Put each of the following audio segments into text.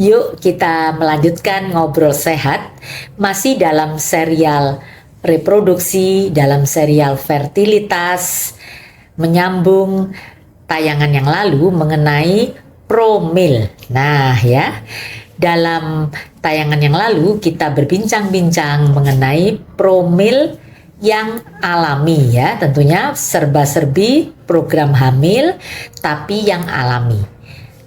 Yuk kita melanjutkan ngobrol sehat, masih dalam serial reproduksi, dalam serial fertilitas, menyambung tayangan yang lalu mengenai promil. Nah ya, dalam tayangan yang lalu kita berbincang-bincang mengenai promil yang alami ya, tentunya serba-serbi program hamil tapi yang alami.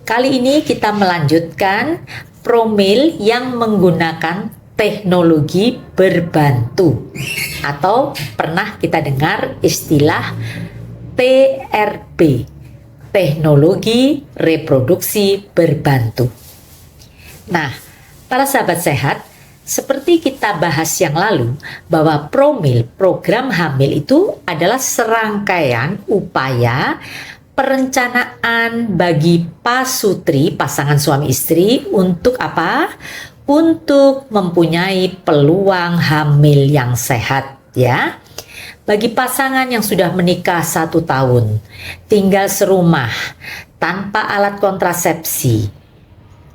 Kali ini kita melanjutkan promil yang menggunakan teknologi berbantu, atau pernah kita dengar istilah TRB, teknologi reproduksi berbantu. Nah, para sahabat sehat, seperti kita bahas yang lalu, bahwa promil program hamil itu adalah serangkaian upaya perencanaan bagi pasutri, pasangan suami istri, untuk apa? Untuk mempunyai peluang hamil yang sehat ya. Bagi pasangan yang sudah menikah 1 tahun, tinggal serumah, tanpa alat kontrasepsi,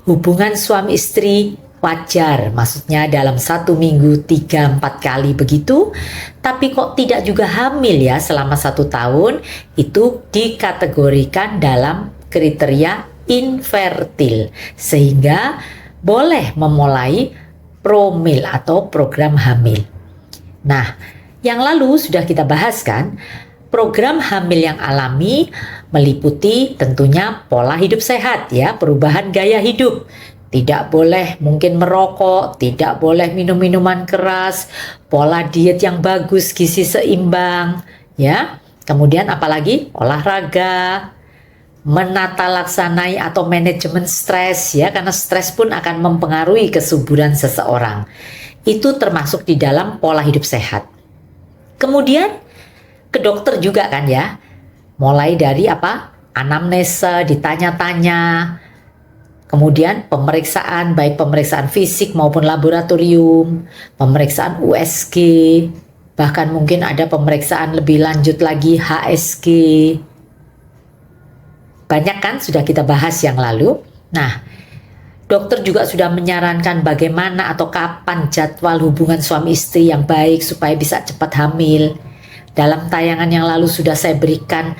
hubungan suami istri wajar, maksudnya dalam 1 minggu 3-4 kali begitu, tapi kok tidak juga hamil ya selama 1 tahun, itu dikategorikan dalam kriteria infertil, sehingga boleh memulai promil atau program hamil. Nah, yang lalu sudah kita bahas kan, program hamil yang alami meliputi tentunya pola hidup sehat ya, perubahan gaya hidup. Tidak boleh mungkin merokok, tidak boleh minum minuman keras, pola diet yang bagus, gizi seimbang, ya. Kemudian apalagi olahraga, menata laksanai atau manajemen stres ya, karena stres pun akan mempengaruhi kesuburan seseorang. Itu termasuk di dalam pola hidup sehat. Kemudian ke dokter juga kan ya, mulai dari apa? Anamnesa, ditanya-tanya. Kemudian pemeriksaan, baik pemeriksaan fisik maupun laboratorium, pemeriksaan USG, bahkan mungkin ada pemeriksaan lebih lanjut lagi HSG. Banyak kan sudah kita bahas yang lalu. Nah, dokter juga sudah menyarankan bagaimana atau kapan jadwal hubungan suami istri yang baik supaya bisa cepat hamil. Dalam tayangan yang lalu sudah saya berikan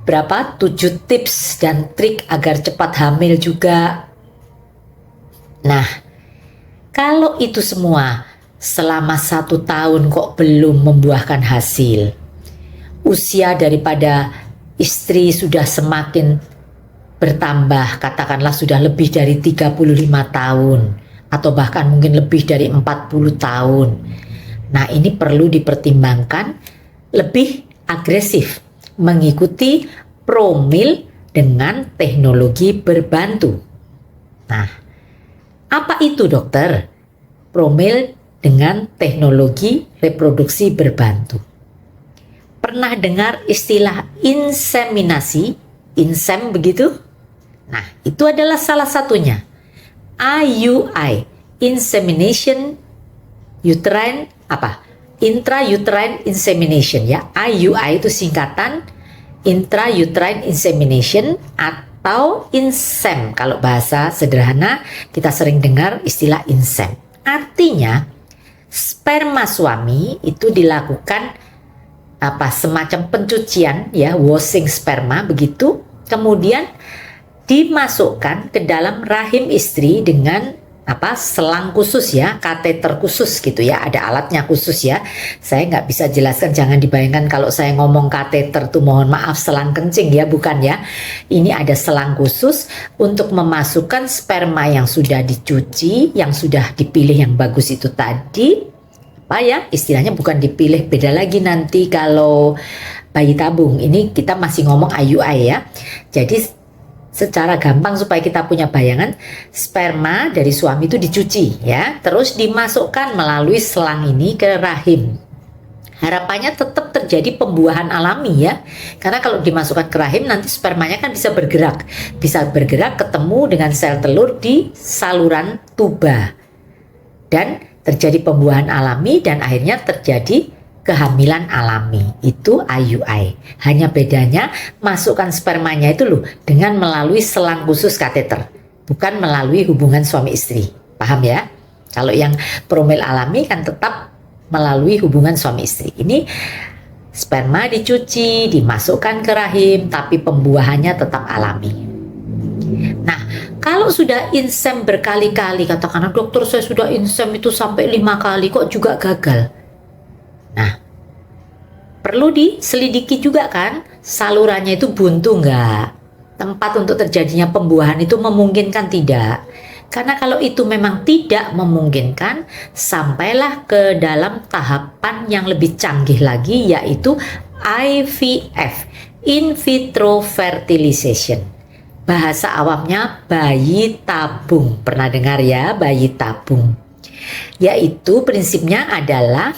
7 tips dan trik agar cepat hamil juga. Nah, kalau itu semua selama 1 tahun kok belum membuahkan hasil, usia daripada istri sudah semakin bertambah, katakanlah sudah lebih dari 35 tahun atau bahkan mungkin lebih dari 40 tahun. Nah, ini perlu dipertimbangkan lebih agresif mengikuti promil dengan teknologi berbantu. Nah, apa itu dokter? Promil dengan teknologi reproduksi berbantu. Pernah dengar istilah inseminasi? Insem begitu? Nah, itu adalah salah satunya. IUI, insemination uterine apa? Intrauterine insemination ya. IUI itu singkatan intrauterine insemination atau INSEM. Kalau bahasa sederhana kita sering dengar istilah INSEM. Artinya sperma suami itu dilakukan semacam pencucian ya, washing sperma begitu, kemudian dimasukkan ke dalam rahim istri dengan selang khusus ya, kateter khusus gitu ya, ada alatnya khusus ya. Saya nggak bisa jelaskan, jangan dibayangkan kalau saya ngomong kateter tuh mohon maaf selang kencing ya, bukan ya. Ini ada selang khusus untuk memasukkan sperma yang sudah dicuci, yang sudah dipilih yang bagus itu tadi, istilahnya bukan dipilih, beda lagi nanti kalau bayi tabung. Ini kita masih ngomong IUI ya. Jadi secara gampang supaya kita punya bayangan, sperma dari suami itu dicuci ya, terus dimasukkan melalui selang ini ke rahim. Harapannya tetap terjadi pembuahan alami ya, karena kalau dimasukkan ke rahim nanti spermanya kan bisa bergerak ketemu dengan sel telur di saluran tuba dan terjadi pembuahan alami dan akhirnya terjadi kehamilan alami. Itu IUI. Hanya bedanya masukkan spermanya itu dengan melalui selang khusus kateter. bukan melalui hubungan suami istri. Paham ya? Kalau yang promil alami kan tetap melalui hubungan suami istri. Ini sperma dicuci, dimasukkan ke rahim, tapi pembuahannya tetap alami. Nah, kalau sudah insem berkali-kali, katakanlah dokter saya sudah insem itu sampai 5 kali kok juga gagal. Nah, perlu diselidiki juga kan, salurannya itu buntu nggak? Tempat untuk terjadinya pembuahan itu memungkinkan tidak? Karena kalau itu memang tidak memungkinkan, sampailah ke dalam tahapan yang lebih canggih lagi, yaitu IVF, in vitro fertilization. Bahasa awamnya bayi tabung. Pernah dengar ya, bayi tabung? Yaitu prinsipnya adalah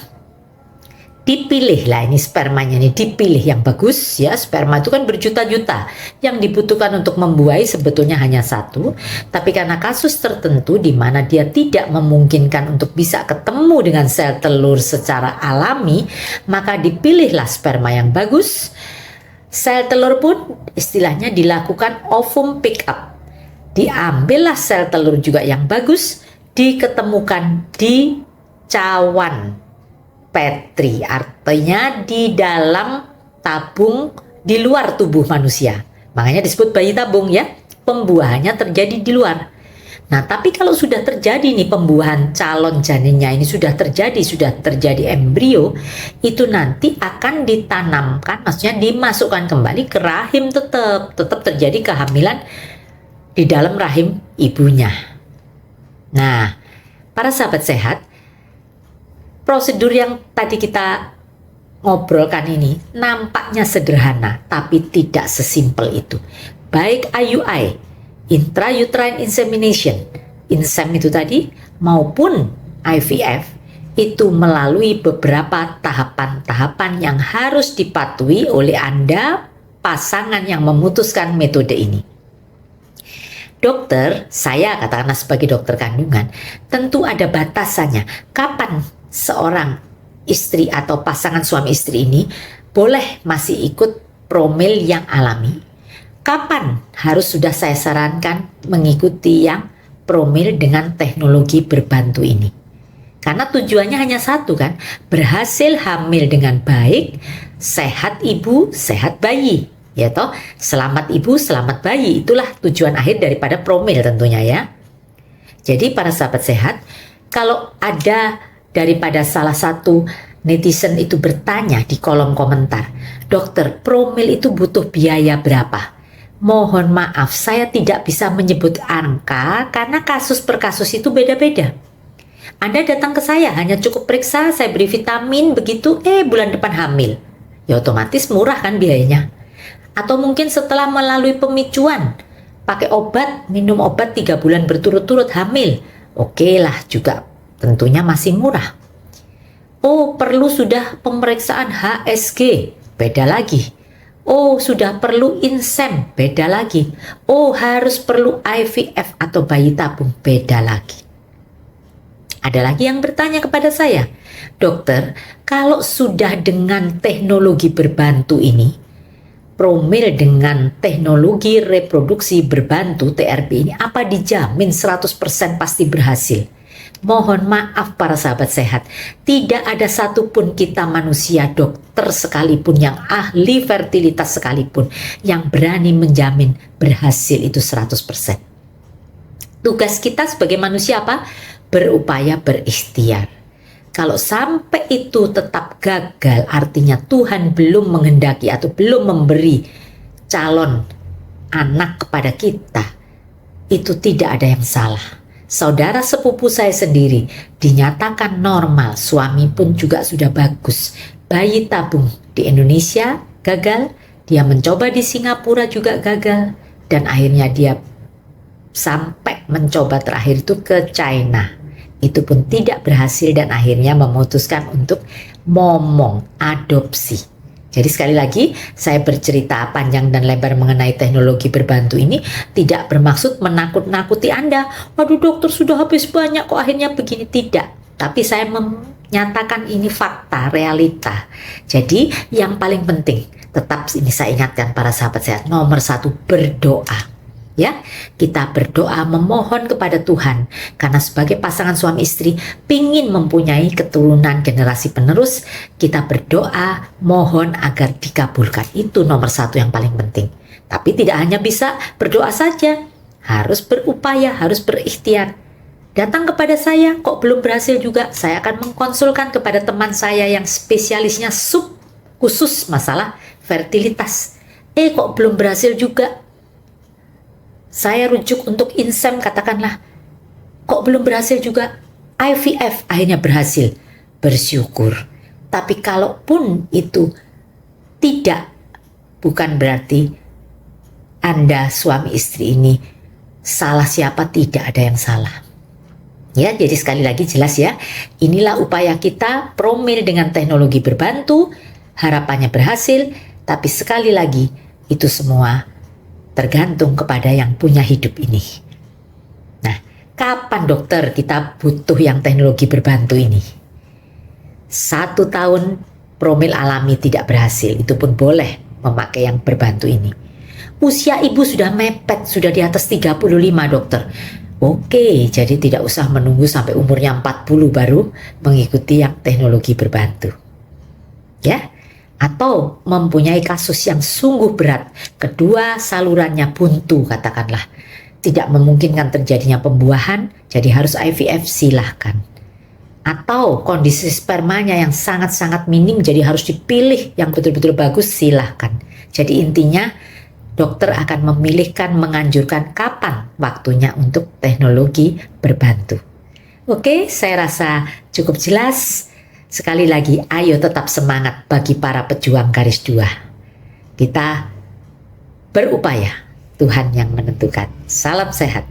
dipilih lah, ini spermanya nih, dipilih yang bagus ya. Sperma itu kan berjuta-juta, yang dibutuhkan untuk membuahi sebetulnya hanya satu, tapi karena kasus tertentu di mana dia tidak memungkinkan untuk bisa ketemu dengan sel telur secara alami, maka dipilihlah sperma yang bagus. Sel telur pun istilahnya dilakukan ovum pick up, diambillah sel telur juga yang bagus, diketemukan di cawan Petri, artinya di dalam tabung di luar tubuh manusia. Makanya disebut bayi tabung ya, pembuahannya terjadi di luar. Nah, tapi kalau sudah terjadi nih pembuahan calon janinnya ini sudah terjadi embrio, itu nanti akan ditanamkan, maksudnya dimasukkan kembali ke rahim, tetap terjadi kehamilan di dalam rahim ibunya. Nah, para sahabat sehat, prosedur yang tadi kita ngobrolkan ini nampaknya sederhana, tapi tidak sesimpel itu. Baik IUI, intrauterine insemination, insem itu tadi, maupun IVF, itu melalui beberapa tahapan-tahapan yang harus dipatuhi oleh Anda, pasangan yang memutuskan metode ini. Dokter, saya katakanlah sebagai dokter kandungan, tentu ada batasannya. Kapan seorang istri atau pasangan suami istri ini boleh masih ikut promil yang alami? Kapan harus sudah saya sarankan mengikuti yang promil dengan teknologi berbantu ini? Karena tujuannya hanya satu kan, berhasil hamil dengan baik, sehat ibu, sehat bayi. Ya toh, selamat ibu, selamat bayi, itulah tujuan akhir daripada promil tentunya ya. Jadi para sahabat sehat, kalau ada daripada salah satu netizen itu bertanya di kolom komentar, dokter, promil itu butuh biaya berapa? Mohon maaf, saya tidak bisa menyebut angka karena kasus per kasus itu beda-beda. Anda datang ke saya hanya cukup periksa, saya beri vitamin begitu, bulan depan hamil. Ya otomatis murah kan biayanya. Atau mungkin setelah melalui pemicuan, pakai obat, minum obat 3 bulan berturut-turut hamil. Oke lah juga, tentunya masih murah. Oh, perlu sudah pemeriksaan HSG, beda lagi. Oh, sudah perlu insem, beda lagi. Oh, harus perlu IVF atau bayi tabung, beda lagi. Ada lagi yang bertanya kepada saya, dokter, kalau sudah dengan teknologi berbantu ini, promil dengan teknologi reproduksi berbantu TRB ini, apa dijamin 100% pasti berhasil? Mohon maaf para sahabat sehat, tidak ada satupun kita manusia, dokter sekalipun, yang ahli fertilitas sekalipun, yang berani menjamin berhasil itu 100%. Tugas kita sebagai manusia apa? Berupaya berikhtiar. Kalau sampai itu tetap gagal, artinya Tuhan belum menghendaki atau belum memberi calon anak kepada kita, itu tidak ada yang salah. Saudara sepupu saya sendiri dinyatakan normal, suami pun juga sudah bagus. Bayi tabung di Indonesia gagal, dia mencoba di Singapura juga gagal, dan akhirnya dia sampai mencoba terakhir itu ke China. Itu pun tidak berhasil dan akhirnya memutuskan untuk adopsi. Jadi sekali lagi, saya bercerita panjang dan lebar mengenai teknologi berbantu ini tidak bermaksud menakut-nakuti Anda. Waduh dokter, sudah habis banyak kok akhirnya begini. Tidak, tapi saya menyatakan ini fakta, realita. Jadi yang paling penting, tetap ini saya ingatkan para sahabat sehat, nomor 1 berdoa. Ya, kita berdoa memohon kepada Tuhan karena sebagai pasangan suami istri pingin mempunyai keturunan generasi penerus. Kita berdoa mohon agar dikabulkan, itu nomor satu yang paling penting. Tapi tidak hanya bisa berdoa saja, harus berupaya, harus berikhtiar. Datang kepada saya kok belum berhasil juga, saya akan mengkonsulkan kepada teman saya yang spesialisnya khusus masalah fertilitas. Kok belum berhasil juga, saya rujuk untuk insem katakanlah, kok belum berhasil juga, IVF akhirnya berhasil, bersyukur. Tapi kalaupun itu tidak, bukan berarti Anda suami istri ini salah siapa, tidak ada yang salah. Ya, jadi sekali lagi jelas ya, inilah upaya kita promil dengan teknologi berbantu, harapannya berhasil, tapi sekali lagi itu semua tergantung kepada yang punya hidup ini. Nah, kapan dokter kita butuh yang teknologi berbantu ini? 1 tahun promil alami tidak berhasil, itu pun boleh memakai yang berbantu ini. Usia ibu sudah mepet, sudah di atas 35 dokter. Oke, jadi tidak usah menunggu sampai umurnya 40 baru mengikuti yang teknologi berbantu. Ya, atau mempunyai kasus yang sungguh berat, kedua salurannya buntu katakanlah, tidak memungkinkan terjadinya pembuahan, jadi harus IVF, silahkan. Atau kondisi spermanya yang sangat-sangat minim, jadi harus dipilih yang betul-betul bagus, silahkan. Jadi intinya dokter akan memilihkan, menganjurkan kapan waktunya untuk teknologi berbantu. Oke, saya rasa cukup jelas. Sekali lagi, ayo tetap semangat bagi para pejuang garis 2. Kita berupaya, Tuhan yang menentukan. Salam sehat.